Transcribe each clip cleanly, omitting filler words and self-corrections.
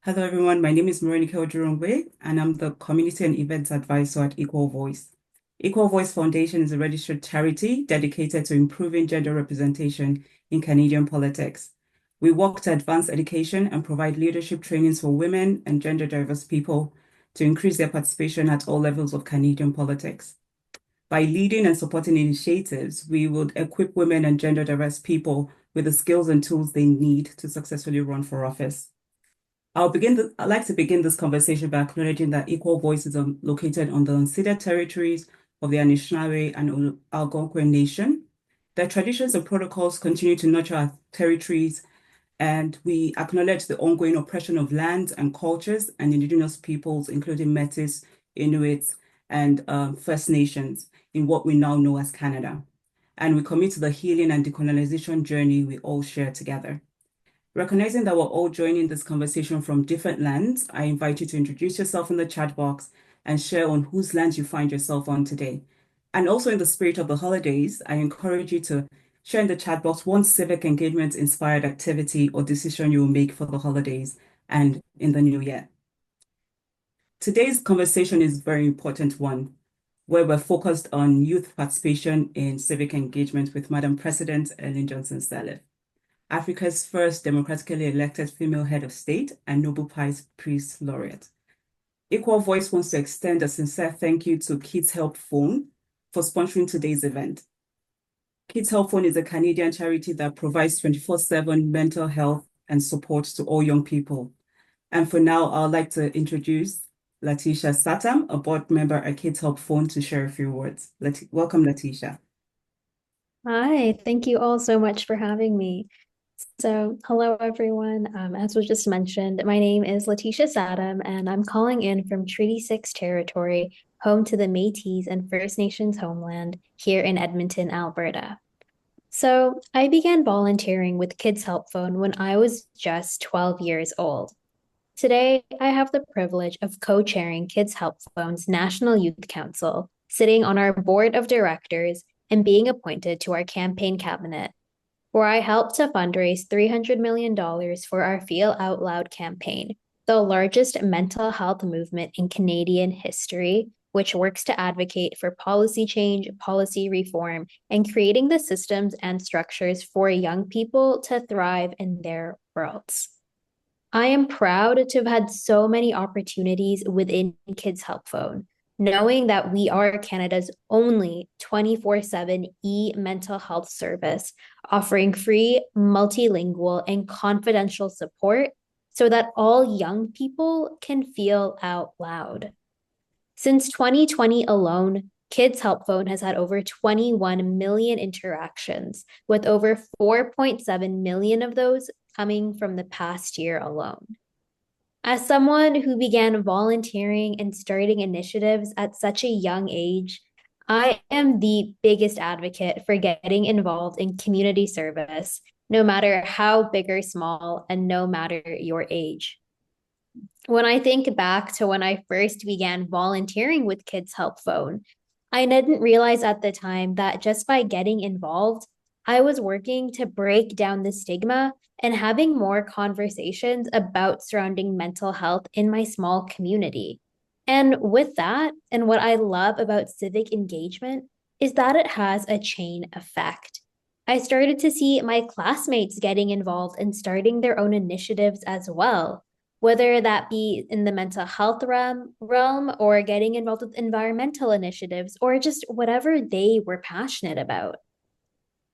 Hello, everyone. My name is Morenike Ojurongwe, and I'm the Community and Events Advisor at Equal Voice. Equal Voice Foundation is a registered charity dedicated to improving gender representation in Canadian politics. We work to advance education and provide leadership trainings for women and gender diverse people to increase their participation at all levels of Canadian politics. By leading and supporting initiatives, we would equip women and gender diverse people with the skills and tools they need to successfully run for office. I'd like to begin this conversation by acknowledging that Equal Voice is located on the unceded territories of the Anishinaabe and Algonquin Nation. Their traditions and protocols continue to nurture our territories, and we acknowledge the ongoing oppression of lands and cultures and Indigenous peoples, including Métis, Inuits, and First Nations in what we now know as Canada. And we commit to the healing and decolonization journey we all share together. Recognizing that we're all joining this conversation from different lands, I invite you to introduce yourself in the chat box and share on whose lands you find yourself on today. And also in the spirit of the holidays, I encourage you to share in the chat box one civic engagement inspired activity or decision you will make for the holidays and in the new year. Today's conversation is a very important one, where we're focused on youth participation in civic engagement with Madam President Ellen Johnson Sirleaf, Africa's first democratically elected female head of state and Nobel Peace Laureate. Equal Voice wants to extend a sincere thank you to Kids Help Phone for sponsoring today's event. Kids Help Phone is a Canadian charity that provides 24/7 mental health and support to all young people. And for now, I'd like to introduce Letitia Satam, a board member at Kids Help Phone, to share a few words. Welcome, Letitia. Hi, thank you all so much for having me. So, hello everyone. As was just mentioned, my name is Letitia Sadam, and I'm calling in from Treaty 6 territory, home to the Métis and First Nations homeland here in Edmonton, Alberta. So, I began volunteering with Kids Help Phone when I was just 12 years old. Today, I have the privilege of co-chairing Kids Help Phone's National Youth Council, sitting on our board of directors and being appointed to our campaign cabinet, where I helped to fundraise $300 million for our Feel Out Loud campaign, the largest mental health movement in Canadian history, which works to advocate for policy change, policy reform, and creating the systems and structures for young people to thrive in their worlds. I am proud to have had so many opportunities within Kids Help Phone, knowing that we are Canada's only 24/7 e-mental health service, offering free, multilingual, and confidential support so that all young people can feel out loud. Since 2020 alone, Kids Help Phone has had over 21 million interactions, with over 4.7 million of those coming from the past year alone. As someone who began volunteering and starting initiatives at such a young age, I am the biggest advocate for getting involved in community service, no matter how big or small, and no matter your age. When I think back to when I first began volunteering with Kids Help Phone, I didn't realize at the time that just by getting involved, I was working to break down the stigma and having more conversations about surrounding mental health in my small community. And with that, and what I love about civic engagement is that it has a chain effect. I started to see my classmates getting involved and starting their own initiatives as well, whether that be in the mental health realm or getting involved with environmental initiatives or just whatever they were passionate about.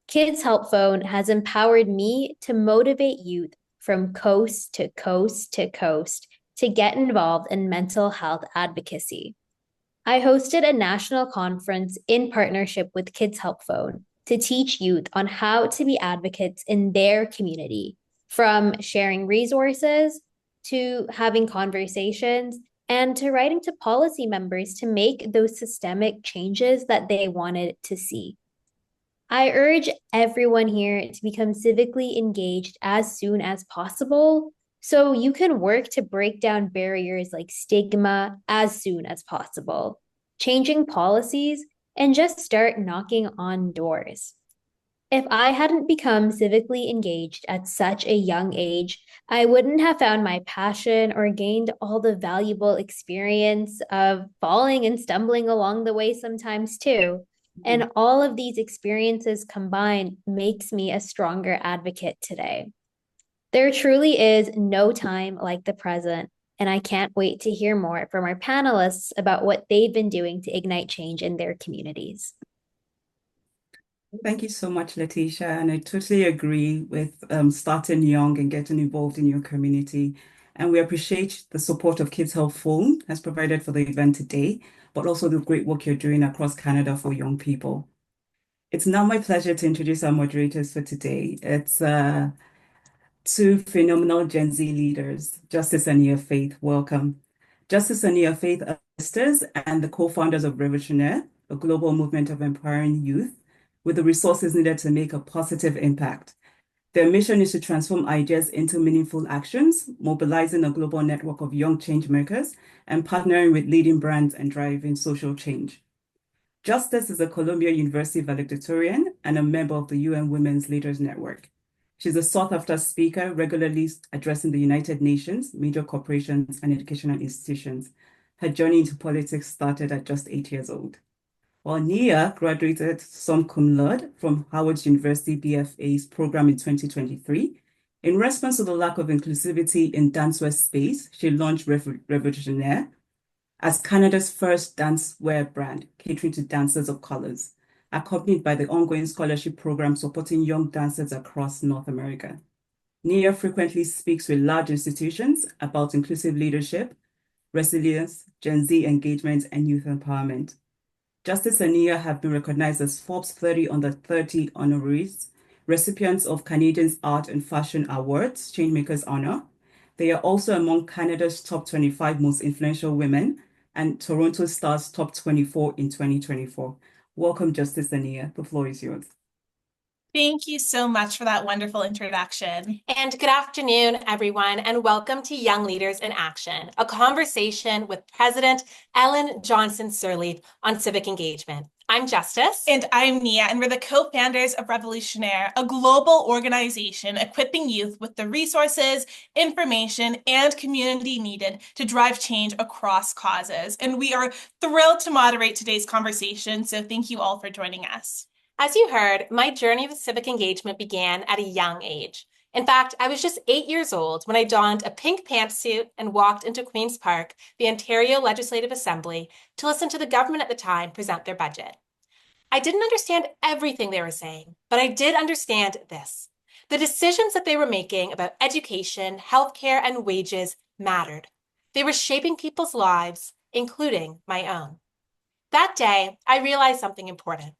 Kids Help Phone has empowered me to motivate youth from coast to coast to coast to get involved in mental health advocacy. I hosted a national conference in partnership with Kids Help Phone to teach youth on how to be advocates in their community, from sharing resources to having conversations and to writing to policy members to make those systemic changes that they wanted to see. I urge everyone here to become civically engaged as soon as possible so you can work to break down barriers like stigma as soon as possible, changing policies, and just start knocking on doors. If I hadn't become civically engaged at such a young age, I wouldn't have found my passion or gained all the valuable experience of falling and stumbling along the way sometimes too. And all of these experiences combined makes me a stronger advocate today. There truly is no time like the present, and I can't wait to hear more from our panelists about what they've been doing to ignite change in their communities. Thank you so much, Letitia. And I totally agree with starting young and getting involved in your community. And we appreciate the support of Kids Help Phone has provided for the event today, but also the great work you're doing across Canada for young people. It's now my pleasure to introduce our moderators for today. It's two phenomenal Gen Z leaders, Justice and Nia Faith. Welcome. Justice and Nia Faith are sisters and the co-founders of Revolutionaire, a global movement of empowering youth with the resources needed to make a positive impact. Their mission is to transform ideas into meaningful actions, mobilizing a global network of young change makers and partnering with leading brands and driving social change. Justice is a Columbia University valedictorian and a member of the UN Women's Leaders Network. She's a sought-after speaker, regularly addressing the United Nations, major corporations, and educational institutions. Her journey into politics started at just 8 years old. While Nia graduated summa cum laude from Howard University BFA's program in 2023, in response to the lack of inclusivity in dancewear space, she launched Revolutionaire as Canada's first dancewear brand, catering to dancers of colors, accompanied by the ongoing scholarship program supporting young dancers across North America. Nia frequently speaks with large institutions about inclusive leadership, resilience, Gen Z engagement, and youth empowerment. Justice and Nia have been recognized as Forbes 30 under 30 honorees, recipients of Canadians Art and Fashion Awards, Changemakers Honor. They are also among Canada's top 25 most influential women and Toronto Star's top 24 in 2024. Welcome, Justice and Nia. The floor is yours. Thank you so much for that wonderful introduction. And good afternoon, everyone, and welcome to Young Leaders in Action, a conversation with President Ellen Johnson Sirleaf on civic engagement. I'm Justice. And I'm Nia, and we're the co-founders of Revolutionaire, a global organization equipping youth with the resources, information, and community needed to drive change across causes. And we are thrilled to moderate today's conversation, so thank you all for joining us. As you heard, my journey with civic engagement began at a young age. In fact, I was just 8 years old when I donned a pink pantsuit and walked into Queen's Park, the Ontario Legislative Assembly, to listen to the government at the time present their budget. I didn't understand everything they were saying, but I did understand this. The decisions that they were making about education, healthcare, and wages mattered. They were shaping people's lives, including my own. That day, I realized something important.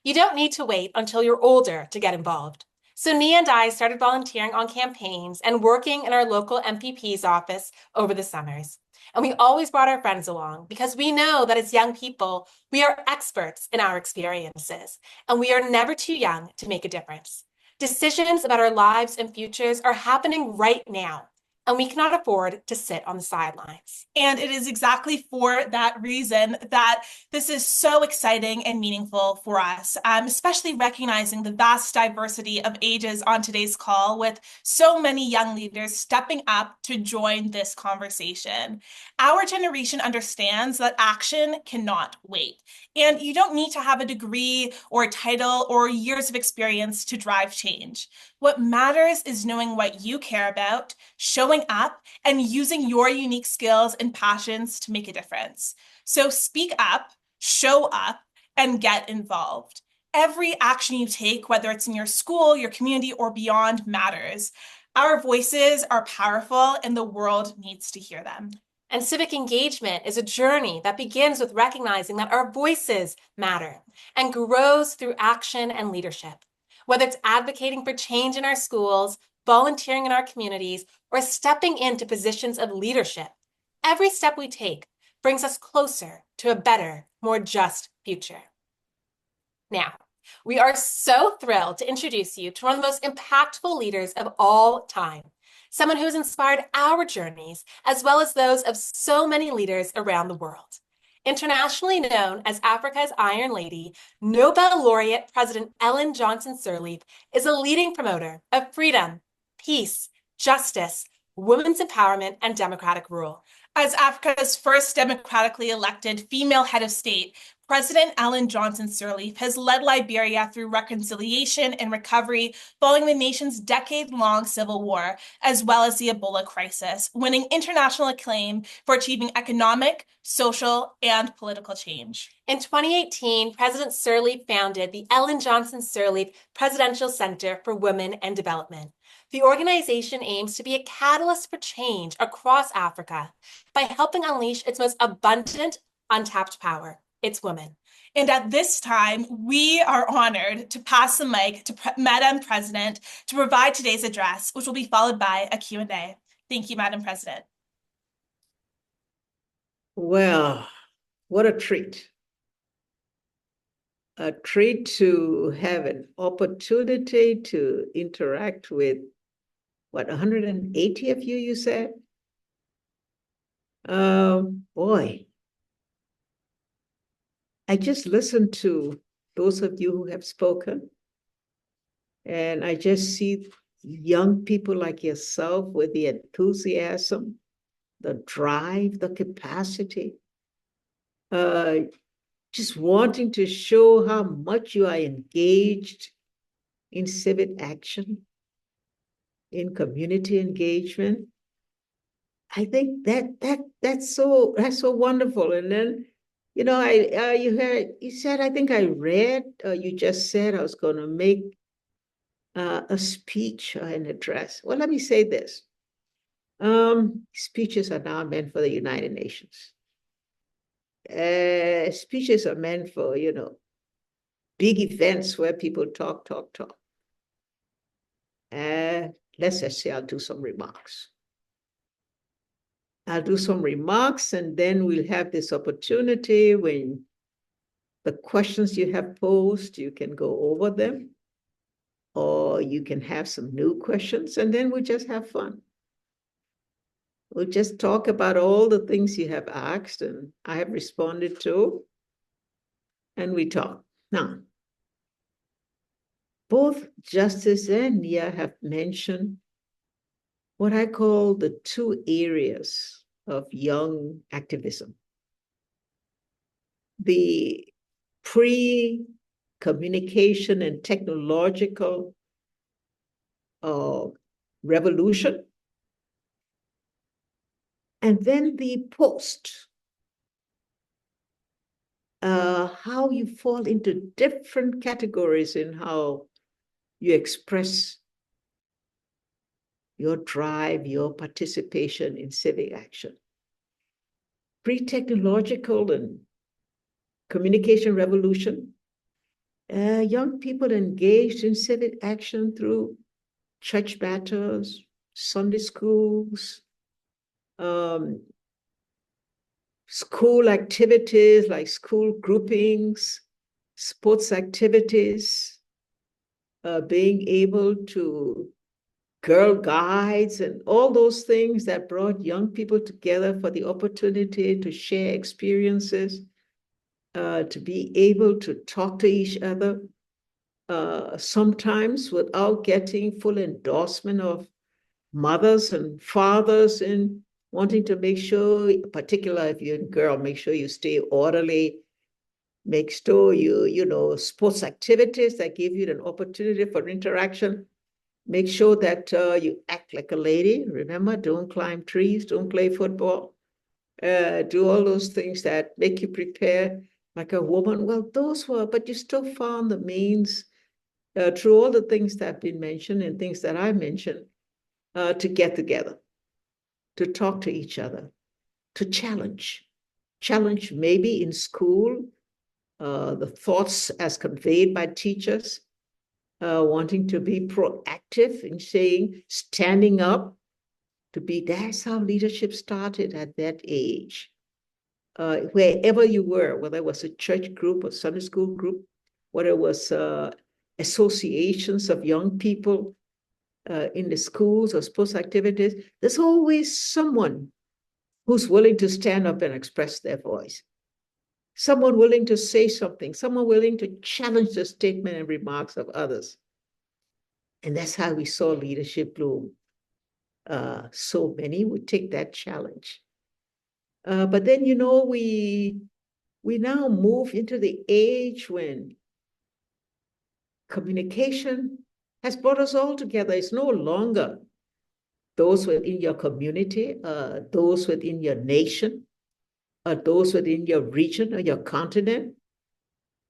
You don't need to wait until you're older to get involved. So Nia and I started volunteering on campaigns and working in our local MPP's office over the summers. And we always brought our friends along because we know that as young people, we are experts in our experiences, and we are never too young to make a difference. Decisions about our lives and futures are happening right now, and we cannot afford to sit on the sidelines. And it is exactly for that reason that this is so exciting and meaningful for us, especially recognizing the vast diversity of ages on today's call, with so many young leaders stepping up to join this conversation. Our generation understands that action cannot wait. And you don't need to have a degree or a title or years of experience to drive change. What matters is knowing what you care about, showing up, and using your unique skills and passions to make a difference. So speak up, show up, and get involved. Every action you take, whether it's in your school, your community, or beyond, matters. Our voices are powerful, and the world needs to hear them. And civic engagement is a journey that begins with recognizing that our voices matter and grows through action and leadership. Whether it's advocating for change in our schools, volunteering in our communities, or stepping into positions of leadership, every step we take brings us closer to a better, more just future. Now, we are so thrilled to introduce you to one of the most impactful leaders of all time, someone who has inspired our journeys, as well as those of so many leaders around the world. Internationally known as Africa's Iron Lady, Nobel laureate President Ellen Johnson Sirleaf is a leading promoter of freedom, peace, justice, women's empowerment, and democratic rule. As Africa's first democratically elected female head of state, President Ellen Johnson Sirleaf has led Liberia through reconciliation and recovery following the nation's decade-long civil war, as well as the Ebola crisis, winning international acclaim for achieving economic, social, and political change. In 2018, President Sirleaf founded the Ellen Johnson Sirleaf Presidential Center for Women and Development. The organization aims to be a catalyst for change across Africa by helping unleash its most abundant, untapped power, its women. And at this time, we are honored to pass the mic to Madam President to provide today's address, which will be followed by a Q&A. Thank you, Madam President. Well, what a treat. A treat to have an opportunity to interact with, what, 180 of you, you said? Boy, I just listened to those of you who have spoken, and I just see young people like yourself with the enthusiasm, the drive, the capacity, just wanting to show how much you are engaged in civic action, in community engagement. I think that's so wonderful. And then, you know, you said, I think I read, you just said I was going to make a speech or an address. Well, let me say this. Speeches are now meant for the United Nations. Speeches are meant for, you know, big events where people talk. Let's just say I'll do some remarks. And then we'll have this opportunity when the questions you have posed, you can go over them, or you can have some new questions, and then we'll just have fun. We'll just talk about all the things you have asked and I have responded to, and we talk. Now, both Justice and Nia have mentioned what I call the two areas of young activism. The pre-communication and technological revolution, and then the post, how you fall into different categories in how you express your drive, your participation in civic action. Pre-technological and communication revolution, young people engaged in civic action through church battles, Sunday schools, school activities like school groupings, sports activities, being able to Girl Guides and all those things that brought young people together for the opportunity to share experiences, to be able to talk to each other, sometimes without getting full endorsement of mothers and fathers, and wanting to make sure, particularly if you're a girl, make sure you stay orderly, make sure you know, sports activities that give you an opportunity for interaction. Make sure that you act like a lady. Remember, don't climb trees, don't play football. Do all those things that make you prepare like a woman. Well, those were, but you still found the means through all the things that have been mentioned and things that I mentioned to get together, to talk to each other, to challenge maybe in school, the thoughts as conveyed by teachers, wanting to be proactive in saying, standing up, that's how leadership started at that age. Wherever you were, whether it was a church group or Sunday school group, whether it was associations of young people in the schools or sports activities, there's always someone who's willing to stand up and express their voice. someone willing to say something, someone willing to challenge the statement and remarks of others. And that's how we saw leadership bloom. So many would take that challenge. But then, we now move into the age when communication has brought us all together. It's no longer those within your community, those within your nation, those within your region or your continent.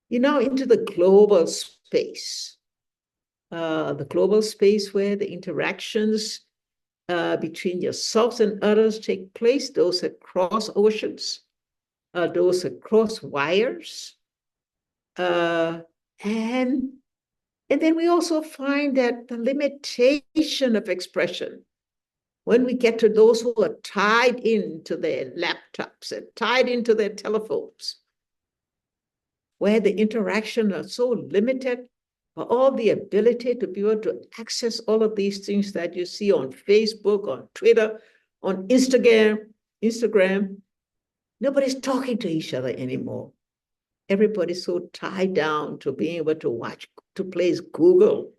You're now into the global space where the interactions between yourselves and others take place, those across oceans, those across wires. And then we also find that the limitation of expression, when we get to those who are tied into their laptops and tied into their telephones, where the interaction are so limited, but all the ability to be able to access all of these things that you see on Facebook, on Twitter, on Instagram, nobody's talking to each other anymore. Everybody's so tied down to being able to place Google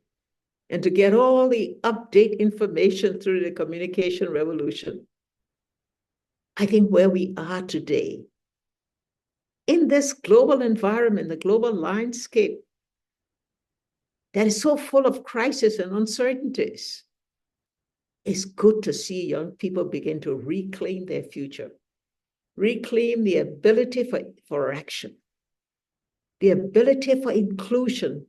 and to get all the update information through the communication revolution. I think where we are today, in this global environment, the global landscape that is so full of crisis and uncertainties, it's good to see young people begin to reclaim their future, reclaim the ability for action, the ability for inclusion,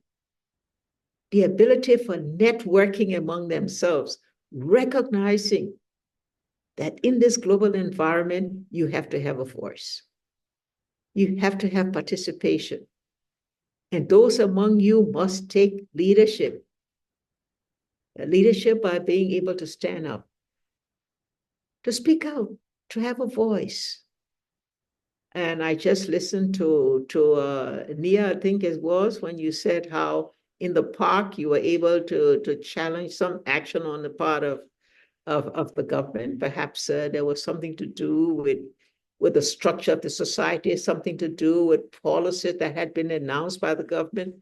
the ability for networking among themselves, recognizing that in this global environment, you have to have a voice. You have to have participation. And those among you must take leadership. Leadership by being able to stand up, to speak out, to have a voice. And I just listened to Nia, I think it was, when you said how in the park you were able to challenge some action on the part of the government. Perhaps there was something to do with the structure of the society, something to do with policies that had been announced by the government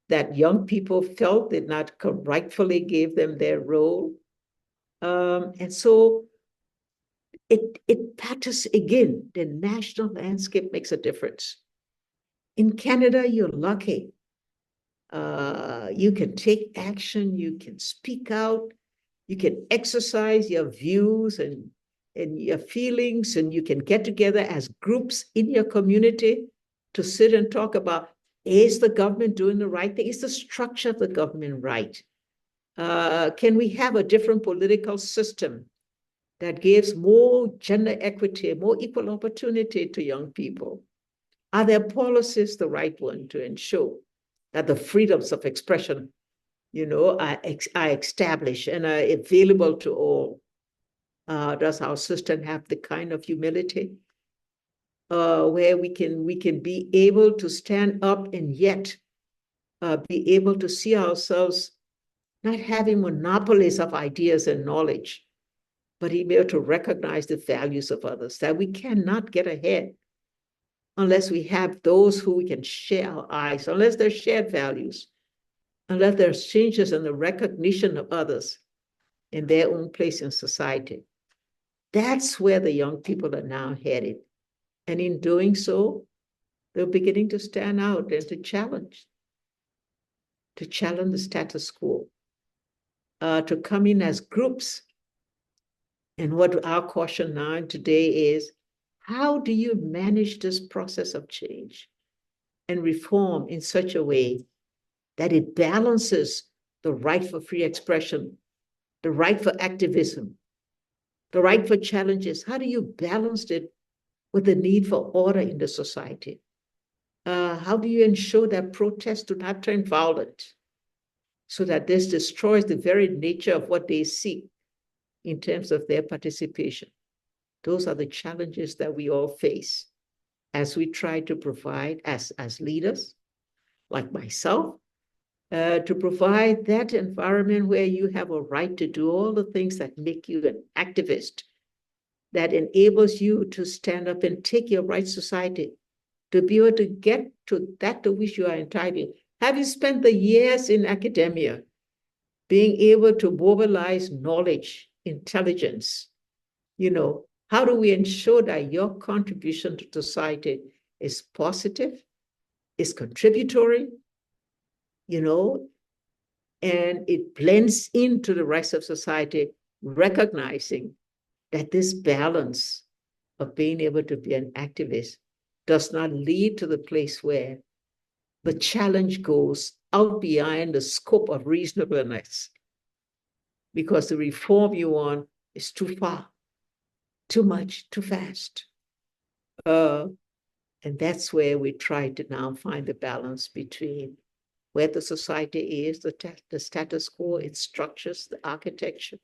that young people felt did not rightfully give them their role. And so it matters again. The national landscape makes a difference. In Canada, you're lucky. You can take action, you can speak out, you can exercise your views and your feelings, and you can get together as groups in your community to sit and talk about, is the government doing the right thing? Is the structure of the government right? Can we have a different political system that gives more gender equity, more equal opportunity to young people? Are their policies the right one to ensure that the freedoms of expression, are established and are available to all? Does our system have the kind of humility where we can be able to stand up and yet be able to see ourselves not having monopolies of ideas and knowledge, but be able to recognize the values of others, that we cannot get ahead unless we have those who we can share our eyes, unless there's shared values, unless there's changes in the recognition of others in their own place in society. That's where the young people are now headed. And in doing so, they're beginning to stand out and to challenge the status quo, to come in as groups. And what our caution now today is, how do you manage this process of change and reform in such a way that it balances the right for free expression, the right for activism, the right for challenges? How do you balance it with the need for order in the society? How do you ensure that protests do not turn violent so that this destroys the very nature of what they seek in terms of their participation? Those are the challenges that we all face as we try to provide, as leaders, like myself, to provide that environment where you have a right to do all the things that make you an activist, that enables you to stand up and take your right society to be able to get to that to which you are entitled. Have you spent the years in academia being able to mobilize knowledge, intelligence? How do we ensure that your contribution to society is positive, is contributory, and it blends into the rest of society, recognizing that this balance of being able to be an activist does not lead to the place where the challenge goes out beyond the scope of reasonableness, because the reform you want is too far, too much, too fast. And that's where we try to now find the balance between where the society is, the status quo, its structures, the architecture,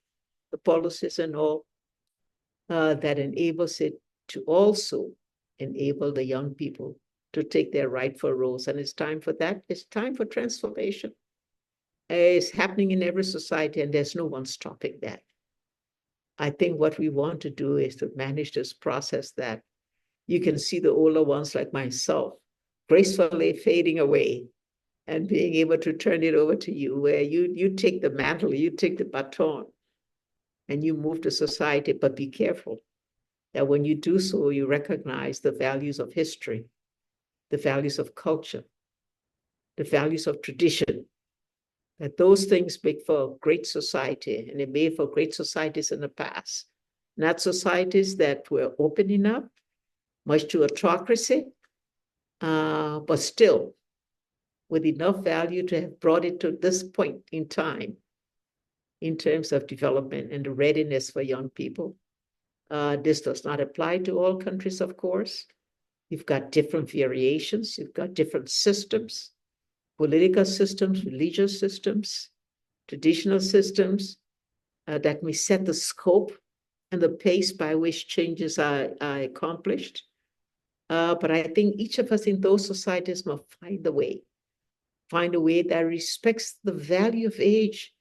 the policies and all, that enables it to also enable the young people to take their rightful roles. And it's time for that. It's time for transformation. It's happening in every society, and there's no one stopping that. I think what we want to do is to manage this process that you can see the older ones like myself gracefully fading away and being able to turn it over to you, where you take the mantle, you take the baton, and you move to society. But be careful that when you do so, you recognize the values of history, the values of culture, the values of tradition, that those things make for a great society, and they made for great societies in the past. Not societies that were opening up, much to autocracy, but still with enough value to have brought it to this point in time in terms of development and the readiness for young people. This does not apply to all countries, of course. You've got different variations. You've got different systems, political systems, religious systems, traditional systems that may set the scope and the pace by which changes are accomplished. But I think each of us in those societies must find a way that respects the value of age,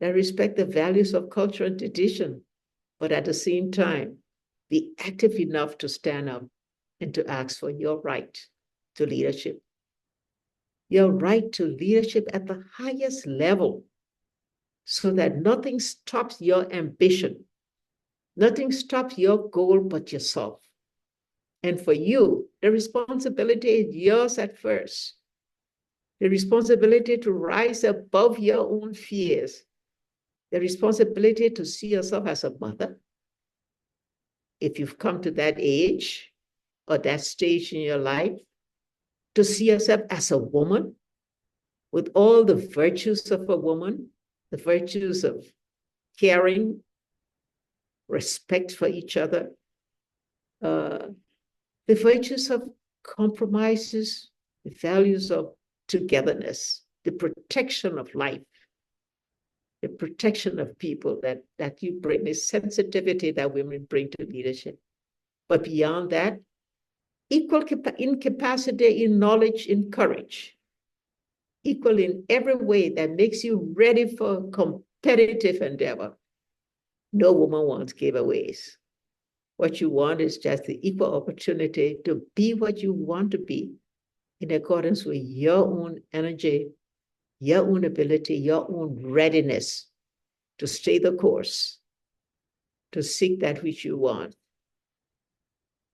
that respects the values of culture and tradition, but at the same time, be active enough to stand up and to ask for your right to leadership. Your right to leadership at the highest level, so that nothing stops your ambition, nothing stops your goal but yourself. And for you, the responsibility is yours at first. The responsibility to rise above your own fears, the responsibility to see yourself as a mother, if you've come to that age or that stage in your life, to see yourself as a woman with all the virtues of a woman, the virtues of caring, respect for each other, the virtues of compromises, the values of togetherness, the protection of life, the protection of people that you bring, the sensitivity that women bring to leadership. But beyond that, equal in capacity, in knowledge, in courage, equal in every way that makes you ready for competitive endeavor. No woman wants giveaways. What you want is just the equal opportunity to be what you want to be in accordance with your own energy, your own ability, your own readiness to stay the course, to seek that which you want.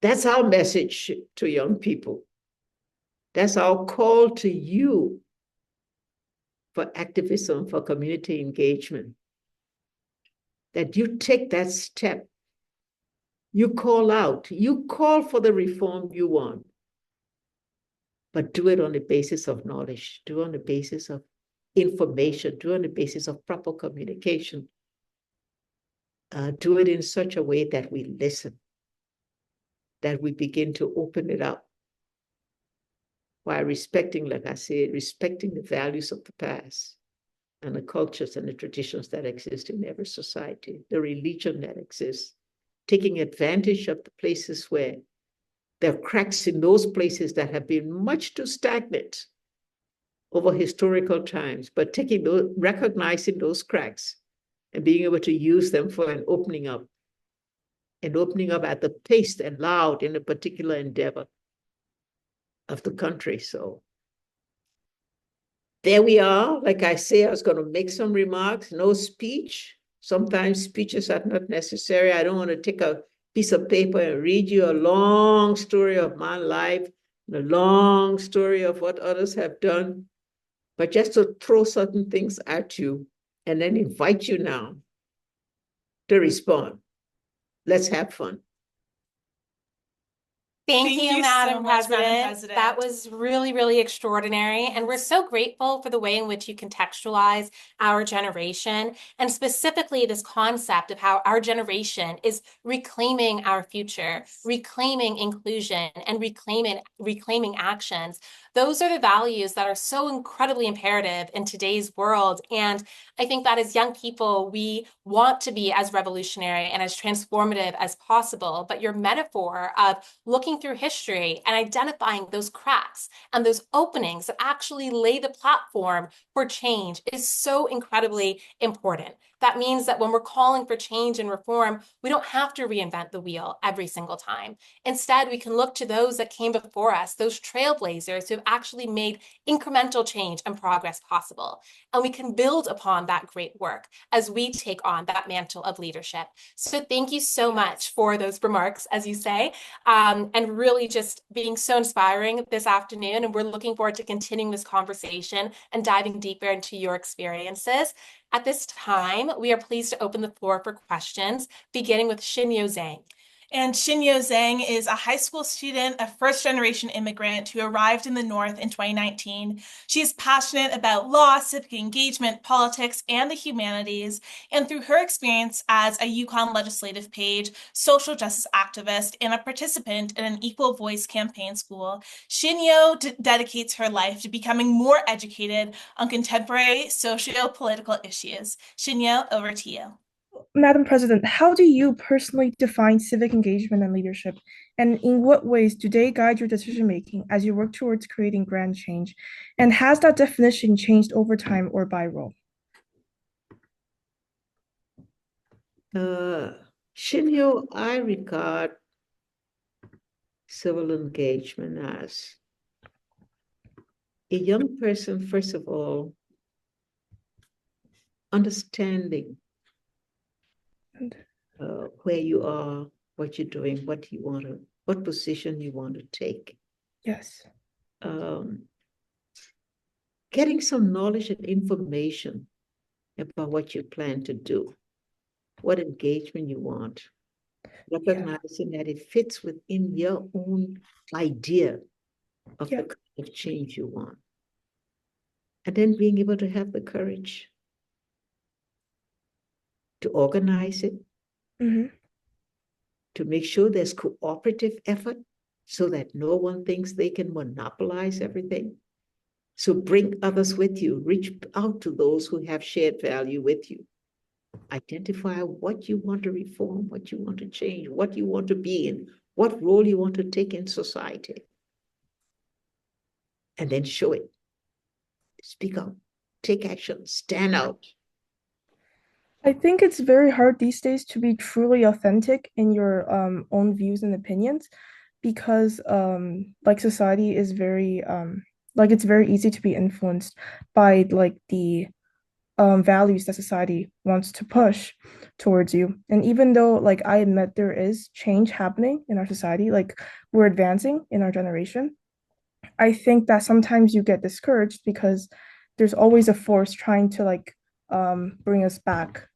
That's our message to young people. That's our call to you for activism, for community engagement. That you take that step. You call out, you call for the reform you want, but do it on the basis of knowledge, do it on the basis of information, do it on the basis of proper communication. Do it in such a way that we listen, that we begin to open it up while respecting, like I said, respecting the values of the past and the cultures and the traditions that exist in every society, the religion that exists, taking advantage of the places where there are cracks in those places that have been much too stagnant over historical times, but recognizing those cracks and being able to use them for an opening up, and opening up at the pace allowed in a particular endeavor. of the country. So there we are. Like I say, I was going to make some remarks. No speech. Sometimes speeches are not necessary. I don't want to take a piece of paper and read you a long story of my life, a long story of what others have done, but just to throw certain things at you and then invite you now to respond. Let's have fun. Thank you, so Madam much, Madam President. President. That was really, really extraordinary. And we're so grateful for the way in which you contextualize our generation, and specifically this concept of how our generation is reclaiming our future, reclaiming inclusion, and reclaiming actions. Those are the values that are so incredibly imperative in today's world. And I think that as young people, we want to be as revolutionary and as transformative as possible. But your metaphor of looking through history and identifying those cracks and those openings that actually lay the platform for change is so incredibly important. That means that when we're calling for change and reform, we don't have to reinvent the wheel every single time. Instead, we can look to those that came before us, those trailblazers who have actually made incremental change and progress possible. And we can build upon that great work as we take on that mantle of leadership. So thank you so much for those remarks, as you say, and really just being so inspiring this afternoon. And we're looking forward to continuing this conversation and diving deeper into your experiences. At this time, we are pleased to open the floor for questions, beginning with Xinyo Zhang. And Xinyo Zhang is a high school student, a first-generation immigrant who arrived in the North in 2019. She is passionate about law, civic engagement, politics, and the humanities. And through her experience as a Yukon legislative page, social justice activist, and a participant in an equal voice campaign school, Xinyo dedicates her life to becoming more educated on contemporary socio-political issues. Xinyo, over to you. Madam President, how do you personally define civic engagement and leadership? And in what ways do they guide your decision-making as you work towards creating grand change? And has that definition changed over time or by role? Xinyo, I regard civil engagement as a young person, first of all, understanding where you are, what you're doing, what position you want to take. Yes. Getting some knowledge and information about what you plan to do, what engagement you want, recognizing that it fits within your own idea of the kind of change you want. And then being able to have the courage to organize it, to make sure there's cooperative effort so that no one thinks they can monopolize everything. So bring others with you, reach out to those who have shared value with you. Identify what you want to reform, what you want to change, what you want to be in, what role you want to take in society. And then show it. Speak out, take action, stand out. I think it's very hard these days to be truly authentic in your own views and opinions, because like society is very like it's very easy to be influenced by like the values that society wants to push towards you. And even though like I admit there is change happening in our society, like we're advancing in our generation, I think that sometimes you get discouraged because there's always a force trying to like bring us back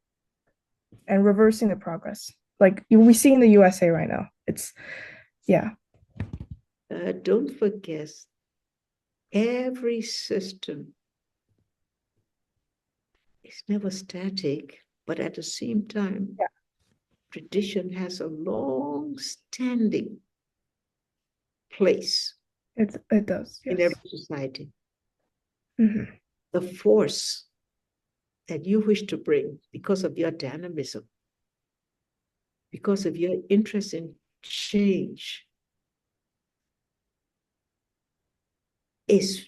and reversing the progress. Like we see in the USA right now. It's, yeah. Don't forget, every system is never static, but at the same time, tradition has a long-standing place. It does, yes. In every society. Mm-hmm. The force that you wish to bring because of your dynamism, because of your interest in change, is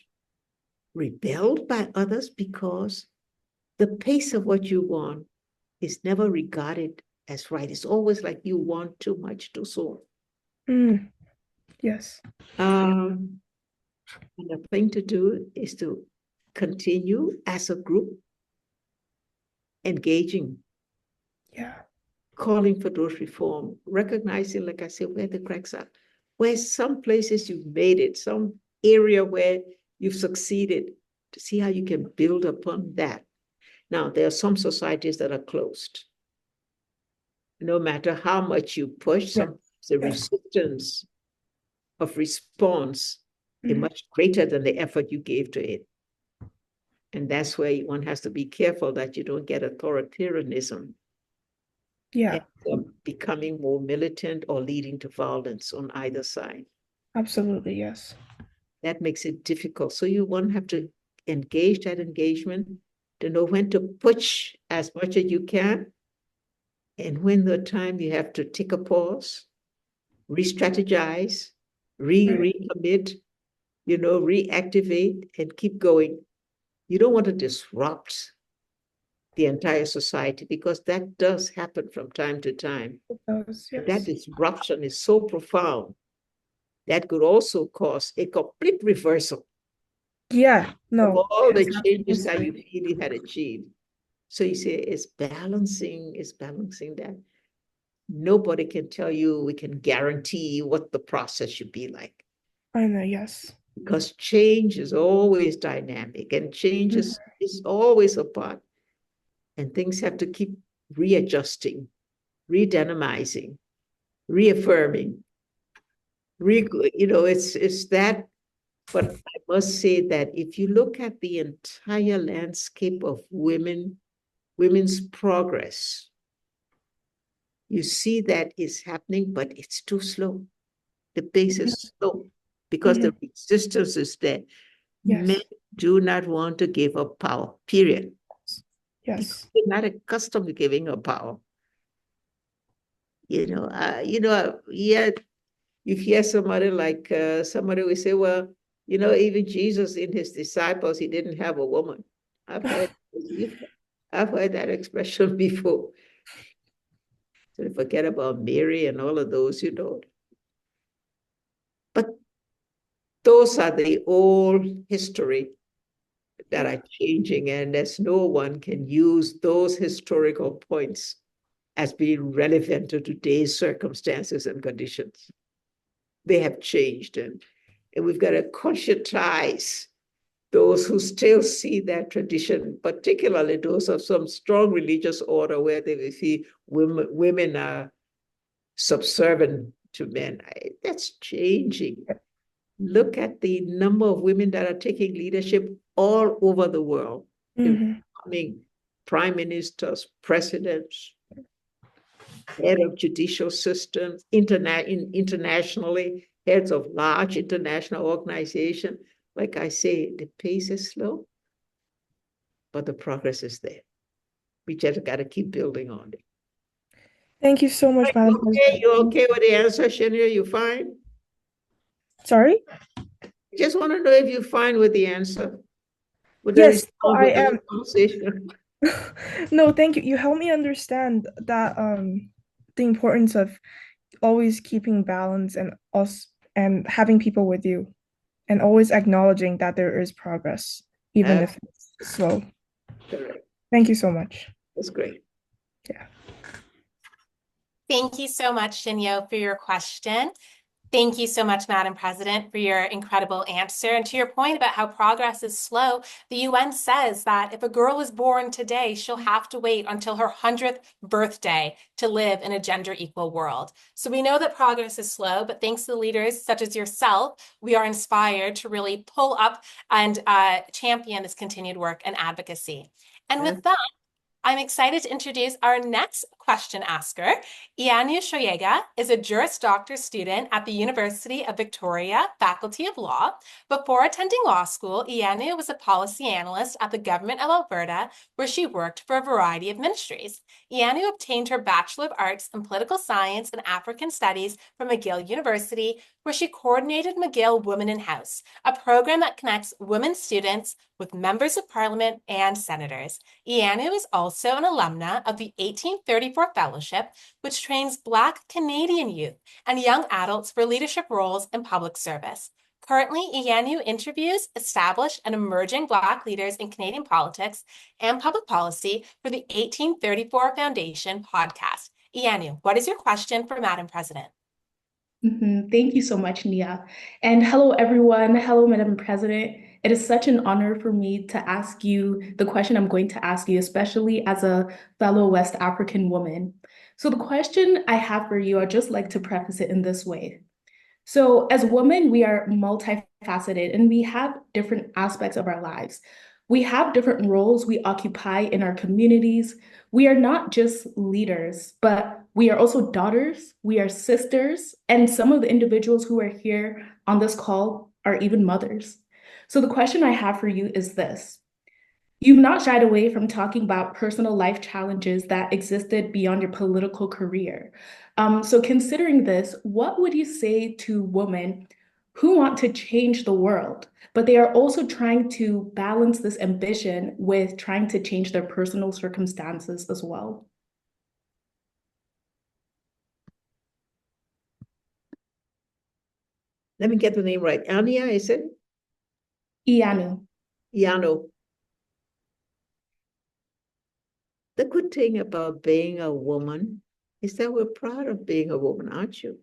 rebelled by others because the pace of what you want is never regarded as right. It's always like you want too much too soon. Yes. And the thing to do is to continue as a group engaging, Yeah. calling for those reform, recognizing, like I said, where the cracks are, where some places you've made it, some area where you've succeeded, to see how you can build upon that. Now, there are some societies that are closed. No matter how much you push, some the resistance of response is much greater than the effort you gave to it. And that's where one has to be careful that you don't get authoritarianism. Yeah, Becoming more militant or leading to violence on either side. absolutely, yes. That makes it difficult. So you one have to engage that engagement to know when to push as much as you can. And when the time you have to take a pause, re-strategize, recommit, reactivate and keep going. You don't want to disrupt the entire society because that does happen from time to time. It does, yes. That disruption is so profound that could also cause a complete reversal Yeah, no. of all the Yes, changes that absolutely. you really had achieved. So you say it's balancing that. Nobody can tell you, we can guarantee what the process should be like. I know, yes. Because change is always dynamic and change is always a part. And things have to keep readjusting, redynamizing, reaffirming. It's that. But I must say that if you look at the entire landscape of women's progress, you see that is happening, but it's too slow. The pace is slow because the resistance is there. Yes. Men do not want to give up power, period. Yes. They're not accustomed to giving up power. Yeah, you hear somebody like somebody will say, well, even Jesus in his disciples, he didn't have a woman. I've heard that expression before. So forget about Mary and all of those, But those are the old history that are changing, and as no one can use those historical points as being relevant to today's circumstances and conditions. They have changed, and we've got to conscientize those who still see that tradition, particularly those of some strong religious order where they see women are subservient to men. That's changing. Look at the number of women that are taking leadership all over the world, becoming prime ministers, presidents, head of judicial systems, internationally, heads of large international organizations. Like I say, the pace is slow, but the progress is there. We just got to keep building on it. Thank you so much, Madam President. You okay with the answer, Shania? You fine? Sorry? Just want to know if you're fine with the answer. Yes, I am. Conversation. No, thank you. You helped me understand that the importance of always keeping balance and us and having people with you and always acknowledging that there is progress, even if it's slow. Correct. Thank you so much. That's great. Yeah. Thank you so much, Shinyo, for your question. Thank you so much, Madam President, for your incredible answer. And to your point about how progress is slow, the UN says that if a girl is born today, she'll have to wait until her 100th birthday to live in a gender equal world. So we know that progress is slow, but thanks to leaders such as yourself, we are inspired to really pull up and champion this continued work and advocacy. And with that, I'm excited to introduce our next question asker. Ianu Shoyega is a Juris Doctor student at the University of Victoria Faculty of Law. Before attending law school, Ianu was a policy analyst at the Government of Alberta, where she worked for a variety of ministries. Ianu obtained her Bachelor of Arts in Political Science and African Studies from McGill University, where she coordinated McGill Women in House, a program that connects women students with members of parliament and senators. Ianu is also an alumna of the 1834 Fellowship, which trains Black Canadian youth and young adults for leadership roles in public service. Currently, Iyanu interviews established and emerging Black leaders in Canadian politics and public policy for the 1834 Foundation podcast. Iyanu, what is your question for Madam President? Thank you so much, Nia. And hello, everyone. Hello, Madam President. It is such an honor for me to ask you the question I'm going to ask you, especially as a fellow West African woman. So the question I have for you, I'd just like to preface it in this way. So as women, we are multifaceted and we have different aspects of our lives. We have different roles we occupy in our communities. We are not just leaders, but we are also daughters, we are sisters, and some of the individuals who are here on this call are even mothers. So the question I have for you is this. You've not shied away from talking about personal life challenges that existed beyond your political career. So considering this, what would you say to women who want to change the world, but they are also trying to balance this ambition with trying to change their personal circumstances as well? Let me get the name right. Ania, is it? Iyanu. Iyanu. The good thing about being a woman is that we're proud of being a woman, aren't you?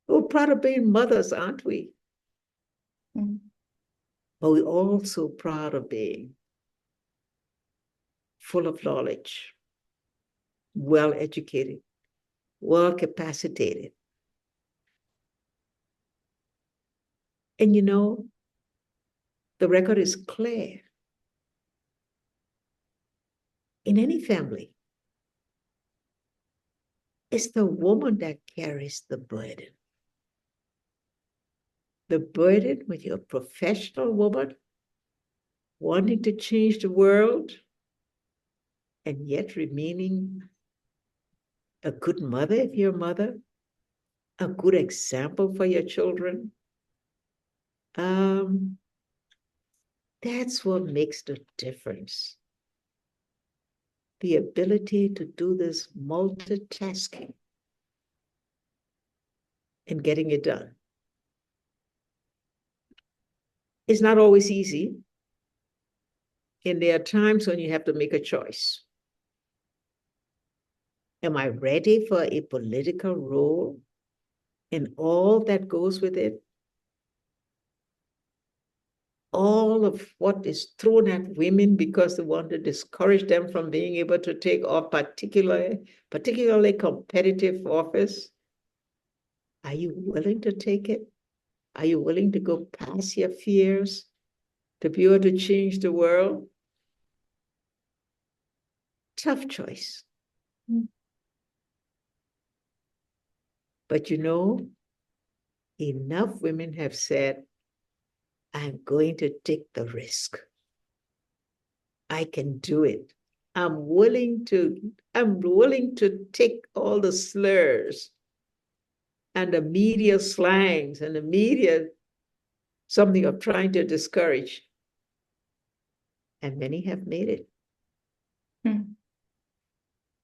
We're proud of being mothers, aren't we? Mm-hmm. But we're also proud of being full of knowledge, well-educated, well-capacitated. And you know, the record is clear. In any family, it's the woman that carries the burden. The burden when you're a professional woman, wanting to change the world, and yet remaining a good mother if you're a mother, a good example for your children. That's what makes the difference. The ability to do this multitasking and getting it done. It's not always easy. And there are times when you have to make a choice. Am I ready for a political role and all that goes with it? All of what is thrown at women because they want to discourage them from being able to take off particularly competitive office. Are you willing to take it? Are you willing to go past your fears to be able to change the world? Tough choice. But you know, enough women have said, I'm going to take the risk. I can do it. I'm willing to take all the slurs and the media slangs and the media something of trying to discourage. And many have made it.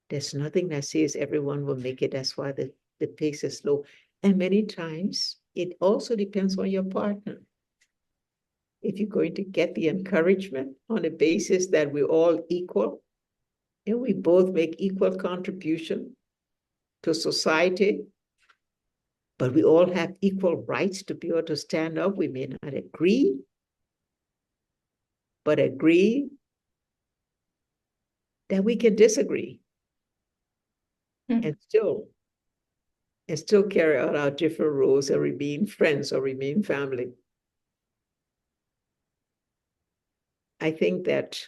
There's nothing that says everyone will make it. That's why the pace is slow. And many times it also depends on your partner. If you're going to get the encouragement on a basis that we're all equal and we both make equal contribution to society, but we all have equal rights to be able to stand up. We may not agree, but agree that we can disagree and still carry out our different roles and remain friends or remain family. I think that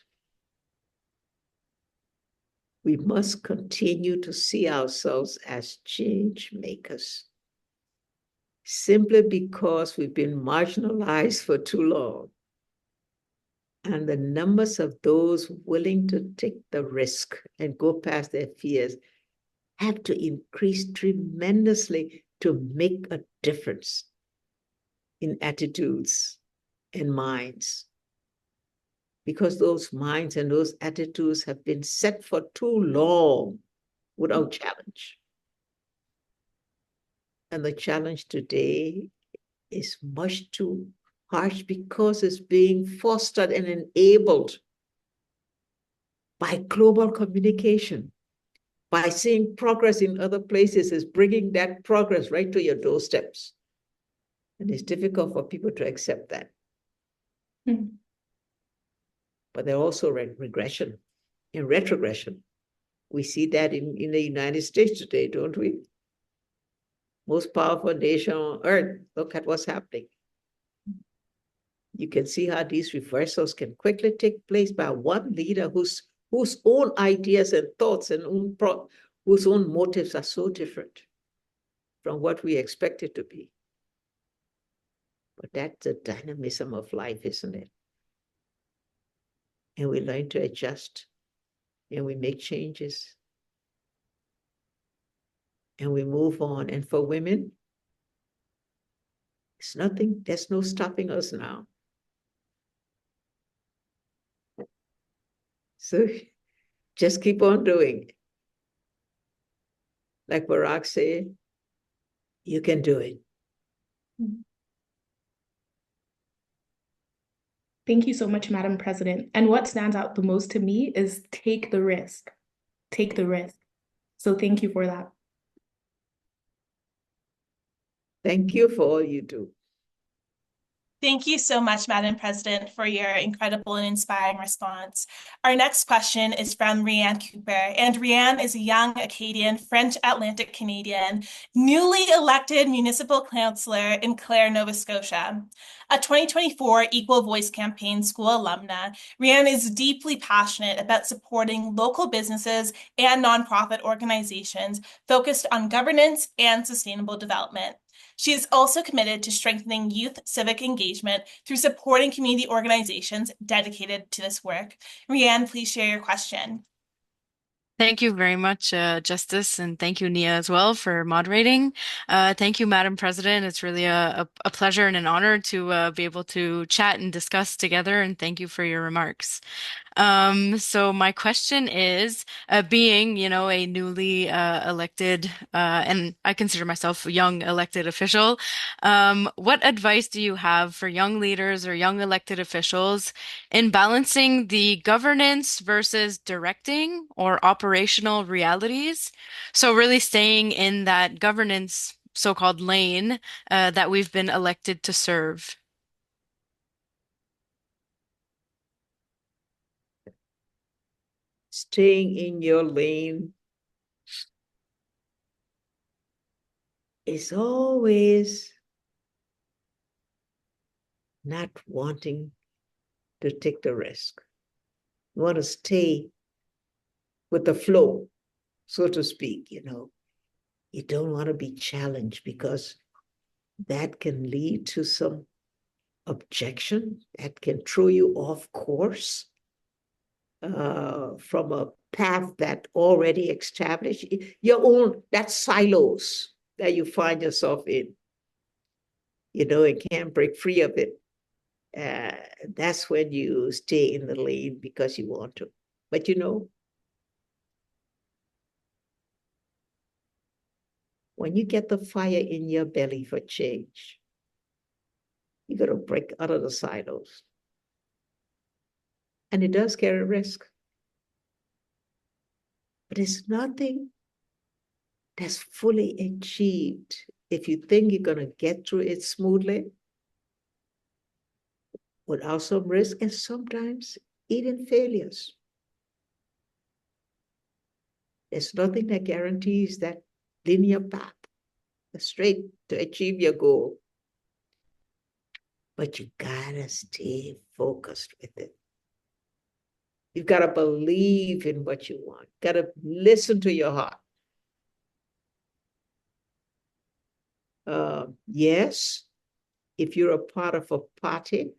we must continue to see ourselves as change makers, simply because we've been marginalized for too long. And the numbers of those willing to take the risk and go past their fears have to increase tremendously to make a difference in attitudes and minds. Because those minds and those attitudes have been set for too long without challenge. And the challenge today is much too harsh because it's being fostered and enabled by global communication. By seeing progress in other places is bringing that progress right to your doorsteps. And it's difficult for people to accept that. But there are also regression and retrogression. We see that in the United States today, don't we? Most powerful nation on earth. Look at what's happening. You can see how these reversals can quickly take place by one leader whose own ideas and thoughts and whose own motives are so different from what we expect it to be. But that's the dynamism of life, isn't it? And we learn to adjust, and we make changes, and we move on. And for women, it's nothing, there's no stopping us now. So just keep on doing. Like Barack said, you can do it. Thank you so much, Madam President. And what stands out the most to me is take the risk. Take the risk. So thank you for that. Thank you for all you do. Thank you so much, Madam President, for your incredible and inspiring response. Our next question is from Rianne Cooper, and Rianne is a young Acadian, French Atlantic Canadian, newly elected municipal councillor in Clare, Nova Scotia. A 2024 Equal Voice Campaign school alumna, Rianne is deeply passionate about supporting local businesses and nonprofit organizations focused on governance and sustainable development. She is also committed to strengthening youth civic engagement through supporting community organizations dedicated to this work. Rianne, please share your question. Thank you very much, Justice, and thank you, Nia, as well, for moderating. Thank you, Madam President. It's really a pleasure and an honor to be able to chat and discuss together, and thank you for your remarks. So my question is, being, a newly elected, and I consider myself a young elected official, what advice do you have for young leaders or young elected officials in balancing the governance versus directing or operational realities? So really staying in that governance so-called lane that we've been elected to serve. Staying in your lane is always not wanting to take the risk. You want to stay with the flow, so to speak, You don't want to be challenged because that can lead to some objection that can throw you off course from a path that already established. That silos that you find yourself in, and can't break free of it. That's when you stay in the lane because you want to. But when you get the fire in your belly for change, you got to break out of the silos. And it does carry risk. But it's nothing that's fully achieved if you think you're going to get through it smoothly without some risk and sometimes even failures. There's nothing that guarantees that linear path, straight to achieve your goal. But you gotta stay focused with it. You've got to believe in what you want. Got to listen to your heart. Yes, if you're a part of a party,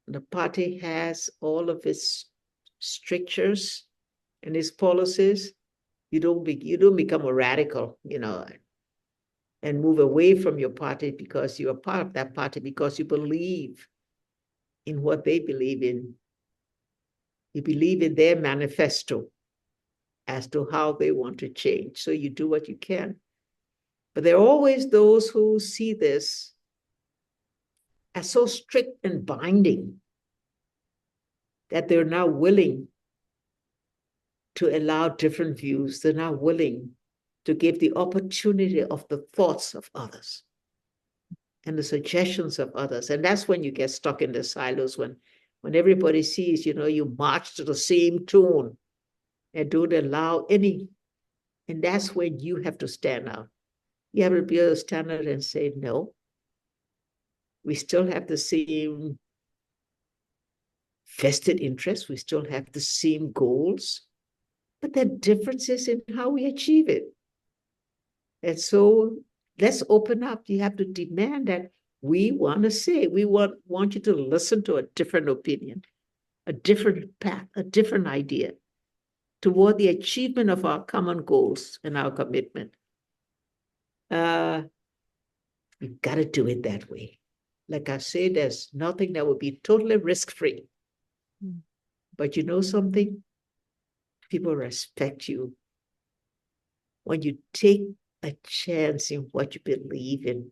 the party has all of its strictures and its policies, you don't become a radical, and move away from your party because you're a part of that party, because you believe in what they believe in. You believe in their manifesto as to how they want to change. So you do what you can. But there are always those who see this are so strict and binding that they're now willing to allow different views. They're now willing to give the opportunity of the thoughts of others and the suggestions of others. And that's when you get stuck in the silos, when everybody sees, you march to the same tune and don't allow any. And that's when you have to stand out. You have to be able to stand out and say, no, we still have the same vested interests. We still have the same goals, but there are differences in how we achieve it. And so let's open up. You have to demand that we want to say, we want you to listen to a different opinion, a different path, a different idea toward the achievement of our common goals and our commitment. We've got to do it that way. Like I said, there's nothing that would be totally risk-free. But you know something? People respect you when you take a chance in what you believe in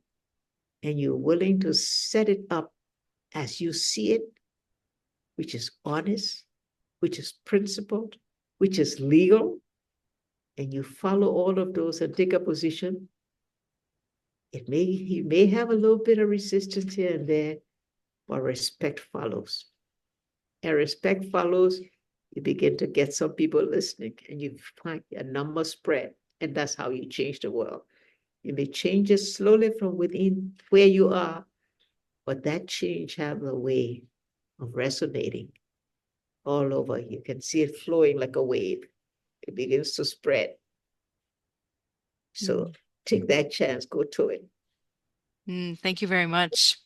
and you're willing to set it up as you see it, which is honest, which is principled, which is legal, and you follow all of those and take a position. You may have a little bit of resistance here and there, but respect follows. And respect follows, you begin to get some people listening, and you find a number spread, and that's how you change the world. You may change it slowly from within where you are, but that change has a way of resonating all over. You can see it flowing like a wave. It begins to spread. So take that chance, go to it. Thank you very much.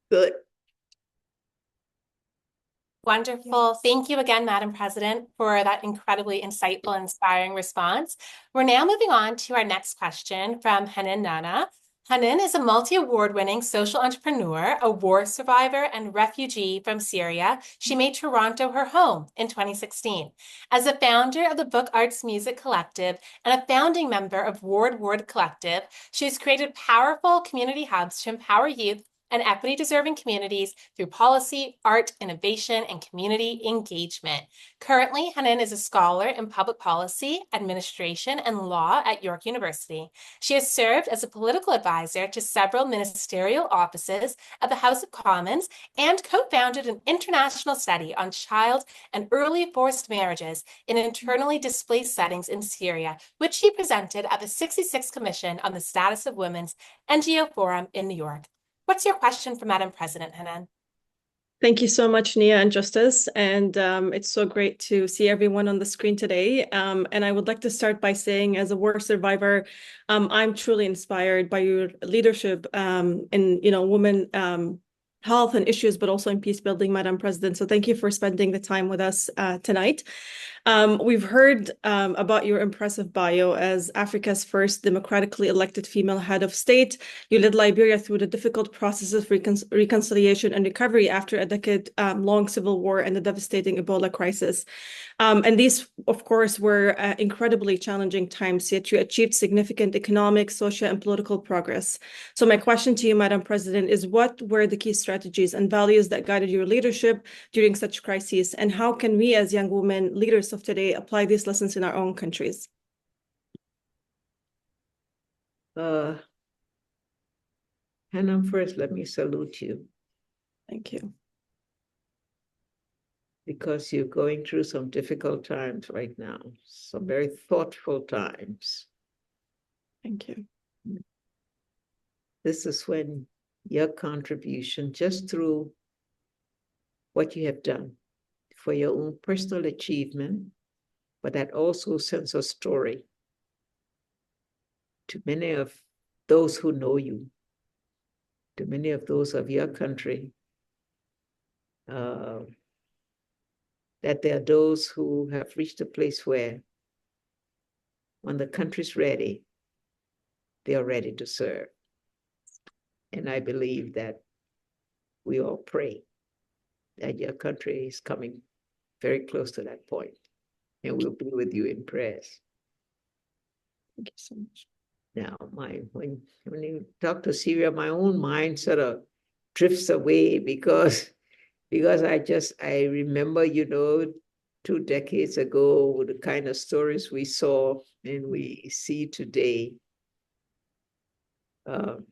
Good. Wonderful. Thank you again, Madam President, for that incredibly insightful and inspiring response. We're now moving on to our next question from Hanan Nana. Hanan is a multi-award-winning social entrepreneur, a war survivor, and refugee from Syria. She made Toronto her home in 2016. As a founder of the Book Arts Music Collective and a founding member of Ward Collective, she has created powerful community hubs to empower youth and equity-deserving communities through policy, art, innovation, and community engagement. Currently, Hanan is a scholar in public policy, administration, and law at York University. She has served as a political advisor to several ministerial offices at the House of Commons and co-founded an international study on child and early forced marriages in internally displaced settings in Syria, which she presented at the 66th Commission on the Status of Women's NGO Forum in New York. What's your question for Madam President, Hanan? Thank you so much, Nia and Justice. And it's so great to see everyone on the screen today. And I would like to start by saying, as a war survivor, I'm truly inspired by your leadership in, women health and issues, but also in peace building, Madam President. So thank you for spending the time with us tonight. We've heard about your impressive bio as Africa's first democratically elected female head of state. You led Liberia through the difficult process of reconciliation and recovery after a decade-long civil war and the devastating Ebola crisis. And these, of course, were incredibly challenging times, yet you achieved significant economic, social, and political progress. So my question to you, Madam President, is what were the key strategies and values that guided your leadership during such crises? And how can we as young women leaders of today apply these lessons in our own countries? Hannah, first, let me salute you. Thank you. Because you're going through some difficult times right now, some very thoughtful times. Thank you. This is when your contribution, just through what you have done for your own personal achievement, but that also sends a story to many of those who know you, to many of those of your country, that there are those who have reached a place where when the country's ready, they are ready to serve. And I believe that we all pray that your country is coming very close to that point, and we'll be with you in prayers. Thank you so much. Now, when you talk to Syria, my own mind sort of drifts away because I remember, 2 decades ago, the kind of stories we saw and we see today. And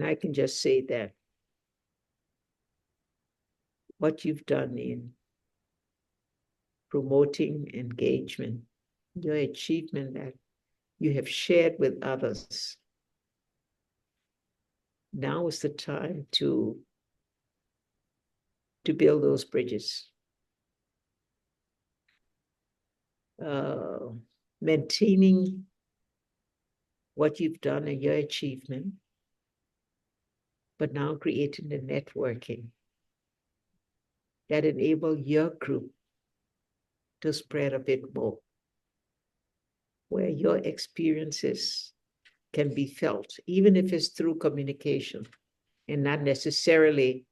I can just say that what you've done in promoting engagement, your achievement that you have shared with others. Now is the time to build those bridges. Maintaining what you've done and your achievement, but now creating the networking that enable your group to spread a bit more, where your experiences can be felt, even if it's through communication and not necessarily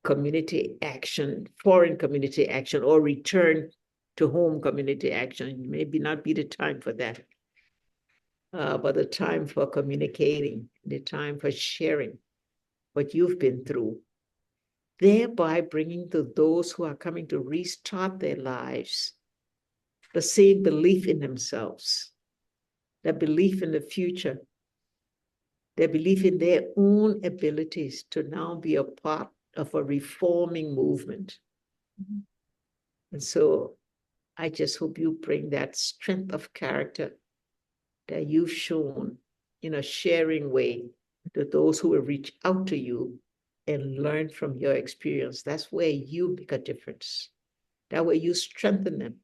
community action, foreign community action, or return to home community action. Maybe not be the time for that, but the time for communicating, the time for sharing what you've been through, thereby bringing to those who are coming to restart their lives the same belief in themselves, the belief in the future, their belief in their own abilities to now be a part of a reforming movement. Mm-hmm. And so I just hope you bring that strength of character that you've shown in a sharing way to those who will reach out to you and learn from your experience. That's where you make a difference. That way you strengthen them.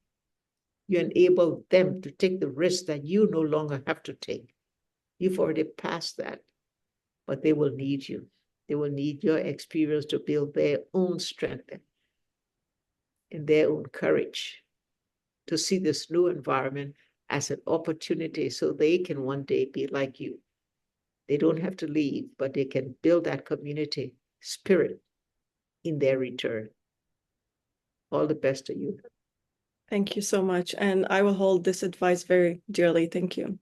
You enable them to take the risk that you no longer have to take. You've already passed that, but they will need you. They will need your experience to build their own strength and their own courage to see this new environment as an opportunity so they can one day be like you. They don't have to leave, but they can build that community spirit in their return. All the best to you. Thank you so much. And I will hold this advice very dearly. Thank you.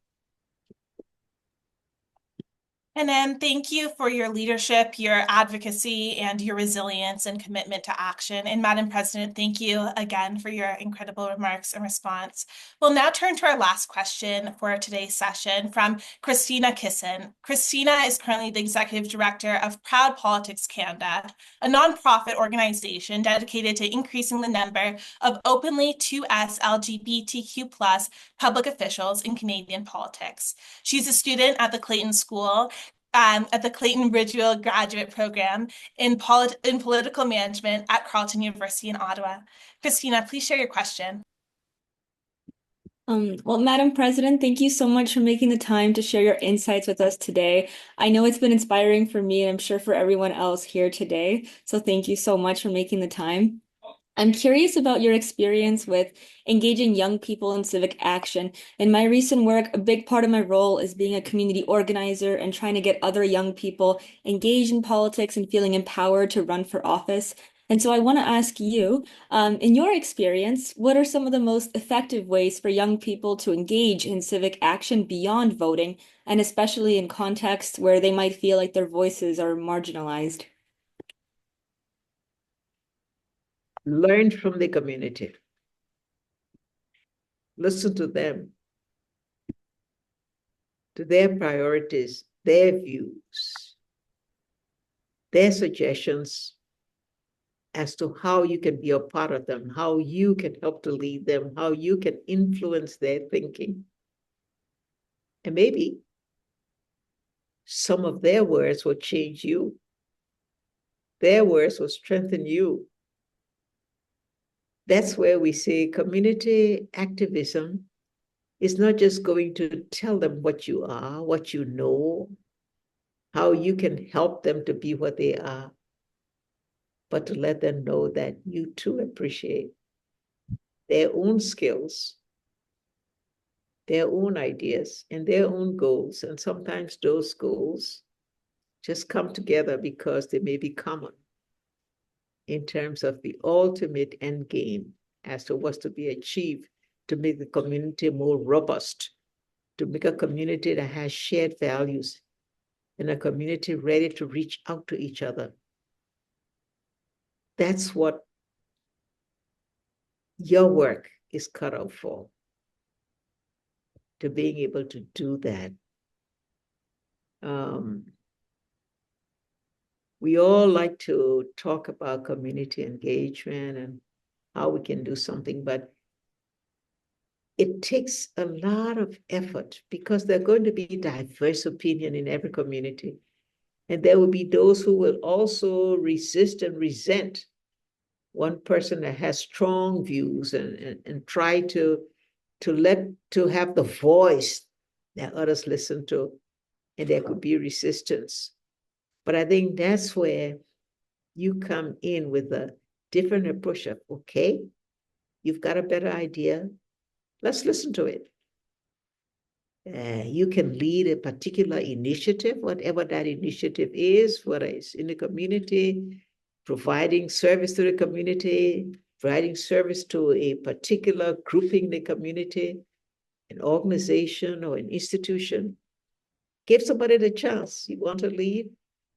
And then thank you for your leadership, your advocacy, and your resilience and commitment to action. And Madam President, thank you again for your incredible remarks and response. We'll now turn to our last question for today's session from Christina Kisson. Christina is currently the Executive Director of Proud Politics Canada, a nonprofit organization dedicated to increasing the number of openly 2S LGBTQ+ public officials in Canadian politics. She's a student at the Clayton School at the Clayton Ridgewell Graduate Program in Political Management at Carleton University in Ottawa. Christina, please share your question. Well, Madam President, thank you so much for making the time to share your insights with us today. I know it's been inspiring for me and I'm sure for everyone else here today. So thank you so much for making the time. I'm curious about your experience with engaging young people in civic action. In my recent work, a big part of my role is being a community organizer and trying to get other young people engaged in politics and feeling empowered to run for office. And so I want to ask you, in your experience, what are some of the most effective ways for young people to engage in civic action beyond voting, and especially in contexts where they might feel like their voices are marginalized? Learn from the community. Listen to them, to their priorities, their views, their suggestions as to how you can be a part of them, how you can help to lead them, how you can influence their thinking. And maybe some of their words will change you. Their words will strengthen you. That's where we say community activism is not just going to tell them what you are, what you know, how you can help them to be what they are, but to let them know that you too appreciate their own skills, their own ideas, and their own goals. And sometimes those goals just come together because they may be common in terms of the ultimate end game as to what's to be achieved to make the community more robust, to make a community that has shared values and a community ready to reach out to each other. That's what your work is cut out for, to being able to do that. We all like to talk about community engagement and how we can do something, but it takes a lot of effort because there are going to be diverse opinion in every community. And there will be those who will also resist and resent one person that has strong views and try to have the voice that others listen to, and there could be resistance. But I think that's where you come in with a different approach of, okay, you've got a better idea, let's listen to it. You can lead a particular initiative, whatever that initiative is, whether it's in the community, providing service to the community, providing service to a particular grouping in the community, an organization or an institution. Give somebody the chance. You want to lead,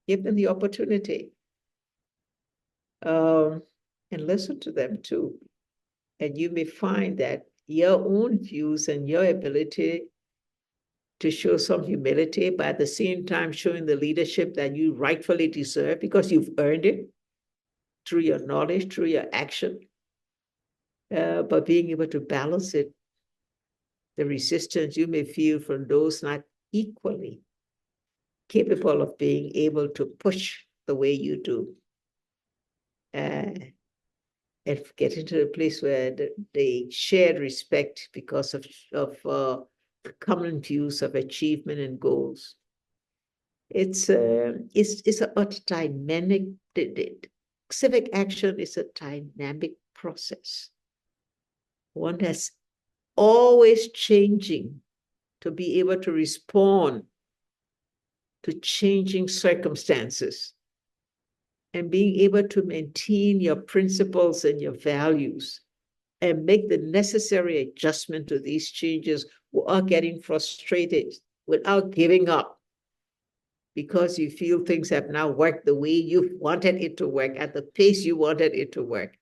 give them the opportunity. And listen to them too. And you may find that your own views and your ability to show some humility, but at the same time showing the leadership that you rightfully deserve because you've earned it through your knowledge, through your action, but being able to balance it, the resistance you may feel from those not equally capable of being able to push the way you do. And get into a place where they shared respect because of common views of achievement and goals. It's a dynamic. Civic action is a dynamic process, one that's always changing to be able to respond to changing circumstances and being able to maintain your principles and your values and make the necessary adjustment to these changes without getting frustrated, without giving up, because you feel things have now worked the way you wanted it to work, at the pace you wanted it to work.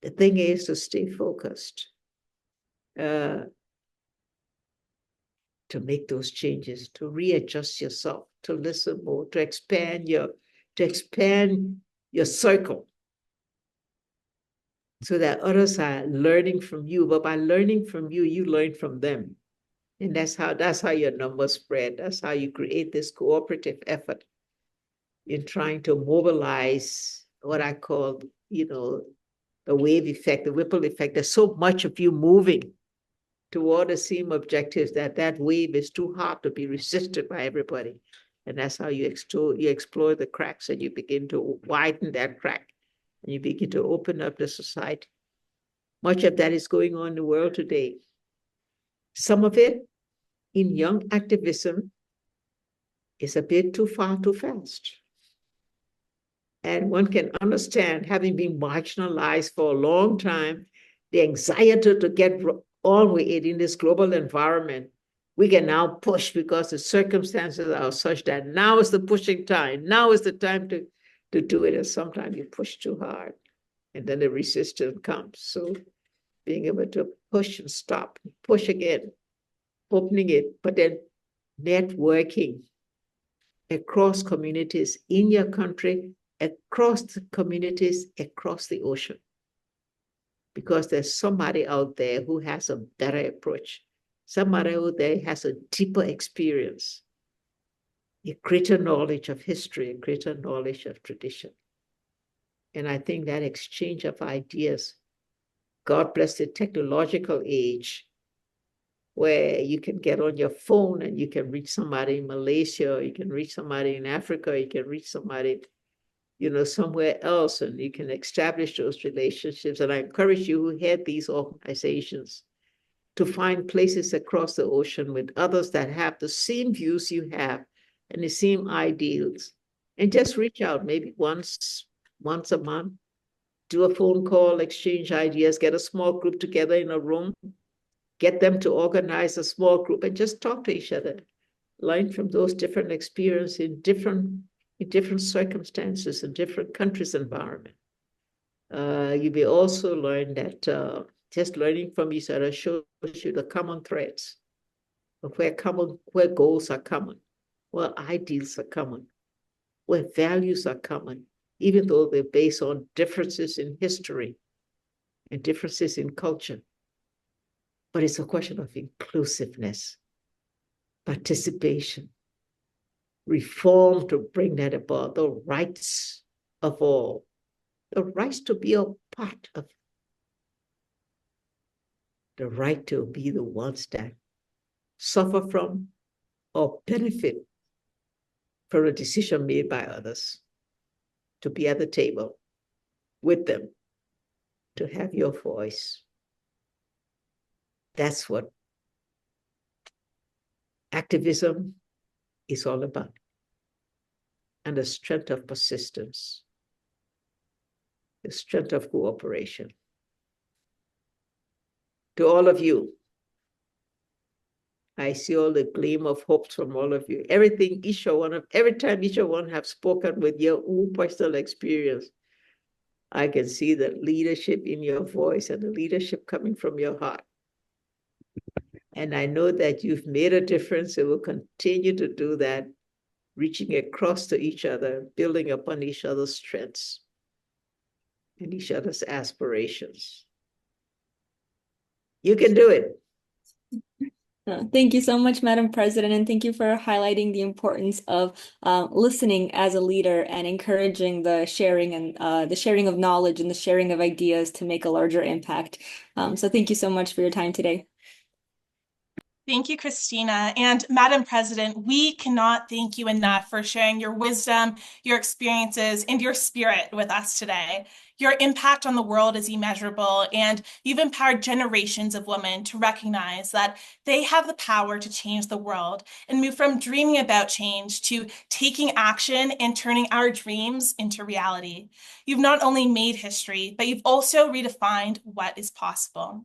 The thing is to stay focused, to make those changes, to readjust yourself, to listen more, to expand your circle so that others are learning from you. But by learning from you, you learn from them. And that's how your numbers spread. That's how you create this cooperative effort in trying to mobilize what I call, the wave effect, the ripple effect. There's so much of you moving toward the same objectives that wave is too hard to be resisted by everybody. And that's how you explore the cracks, and you begin to widen that crack, and you begin to open up the society. Much of that is going on in the world today. Some of it in young activism is a bit too far, too fast. And one can understand, having been marginalized for a long time, the anxiety to get on with it in this global environment. We can now push because the circumstances are such that now is the pushing time. Now is the time to do it. And sometimes you push too hard, and then the resistance comes. So being able to push and stop, push again, opening it, but then networking across communities in your country, across the communities, across the ocean. Because there's somebody out there who has a better approach. Somebody out there has a deeper experience, a greater knowledge of history, a greater knowledge of tradition. And I think that exchange of ideas, God bless the technological age, where you can get on your phone and you can reach somebody in Malaysia, or you can reach somebody in Africa, you can reach somebody, somewhere else, and you can establish those relationships. And I encourage you who head these organizations to find places across the ocean with others that have the same views you have and the same ideals, and just reach out maybe once a month, do a phone call, exchange ideas, get a small group together in a room, get them to organize a small group and just talk to each other, learn from those different experiences in different circumstances, in different countries' environment. You may also learn that just learning from each other shows you the common threads of where goals are common, where ideals are common, where values are common, even though they're based on differences in history and differences in culture. But it's a question of inclusiveness, participation, reform to bring that about, the rights of all, the rights to be a part of, the right to be the ones that suffer from or benefit from a decision made by others, to be at the table with them, to have your voice. That's what activism is all about. And the strength of persistence, the strength of cooperation. To all of you, I see all the gleam of hopes from all of you. Every time each one have spoken with your own personal experience, I can see the leadership in your voice and the leadership coming from your heart. And I know that you've made a difference and will continue to do that, reaching across to each other, building upon each other's strengths and each other's aspirations. You can do it. Thank you so much, Madam President, and thank you for highlighting the importance of listening as a leader and encouraging the sharing of knowledge and the sharing of ideas to make a larger impact. So thank you so much for your time today. Thank you, Christina. And Madam President, we cannot thank you enough for sharing your wisdom, your experiences, and your spirit with us today. Your impact on the world is immeasurable, and you've empowered generations of women to recognize that they have the power to change the world and move from dreaming about change to taking action and turning our dreams into reality. You've not only made history, but you've also redefined what is possible.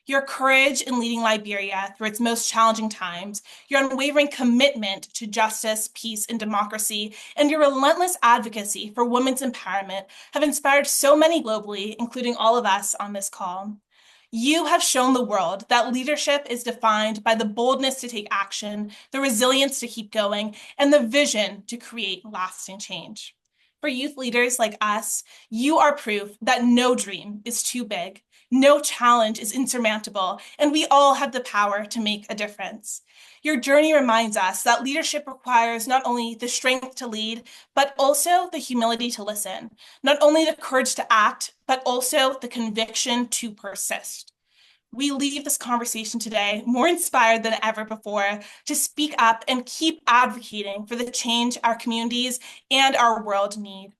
Your courage in leading Liberia through its most challenging times, your unwavering commitment to justice, peace, and democracy, and your relentless advocacy for women's empowerment have inspired so many globally, including all of us on this call. You have shown the world that leadership is defined by the boldness to take action, the resilience to keep going, and the vision to create lasting change. For youth leaders like us, you are proof that no dream is too big. No challenge is insurmountable, and we all have the power to make a difference. Your journey reminds us that leadership requires not only the strength to lead, but also the humility to listen, not only the courage to act, but also the conviction to persist. We leave this conversation today more inspired than ever before to speak up and keep advocating for the change our communities and our world need.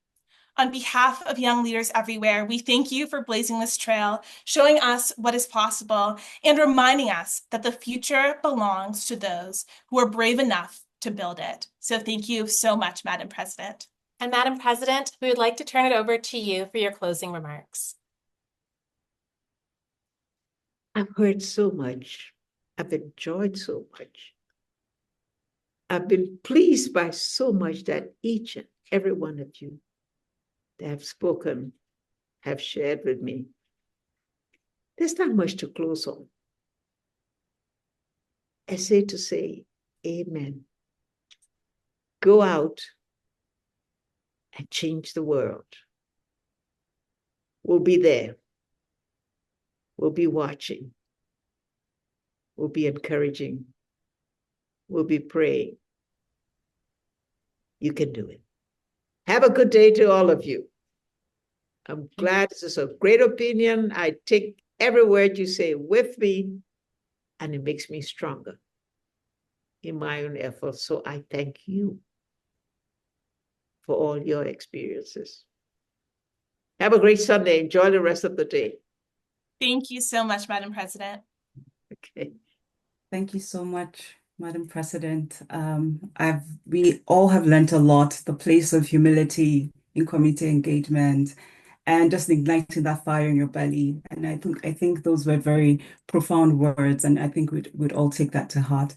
On behalf of young leaders everywhere, we thank you for blazing this trail, showing us what is possible, and reminding us that the future belongs to those who are brave enough to build it. So thank you so much, Madam President. And Madam President, we would like to turn it over to you for your closing remarks. I've heard so much. I've enjoyed so much. I've been pleased by so much that each and every one of you that have spoken, have shared with me. There's not much to close on. I say to say, amen. Go out and change the world. We'll be there. We'll be watching. We'll be encouraging. We'll be praying. You can do it. Have a good day to all of you. I'm glad this is a great opinion. I take every word you say with me, and it makes me stronger in my own efforts. So I thank you for all your experiences. Have a great Sunday. Enjoy the rest of the day. Thank you so much, Madam President. Okay. Thank you so much, Madam President. We all have learned a lot, the place of humility in community engagement and just igniting that fire in your belly. And I think those were very profound words, and I think we'd all take that to heart.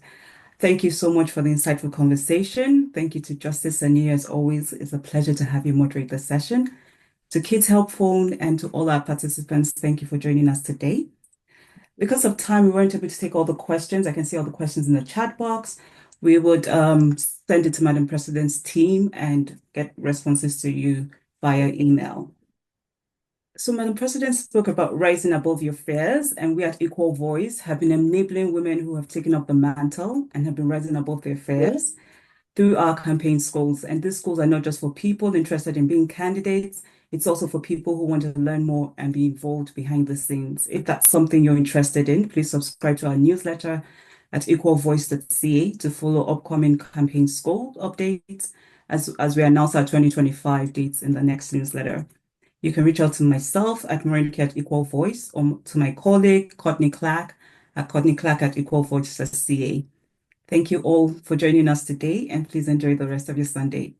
Thank you so much for the insightful conversation. Thank you to Justice and Nia. As always, it's a pleasure to have you moderate the session. To Kids Help Phone and to all our participants, thank you for joining us today. Because of time, we weren't able to take all the questions. I can see all the questions in the chat box. We would send it to Madam President's team and get responses to you via email. So Madam President spoke about rising above your fears, and we at Equal Voice have been enabling women who have taken up the mantle and have been rising above their fears through our campaign schools. And these schools are not just for people interested in being candidates, it's also for people who want to learn more and be involved behind the scenes. If that's something you're interested in, please subscribe to our newsletter at equalvoice.ca to follow upcoming campaign school updates as we announce our 2025 dates in the next newsletter. You can reach out to myself at Morenike at Equal Voice or to my colleague, Courtney Clark at equalvoice.ca. Thank you all for joining us today, and please enjoy the rest of your Sunday.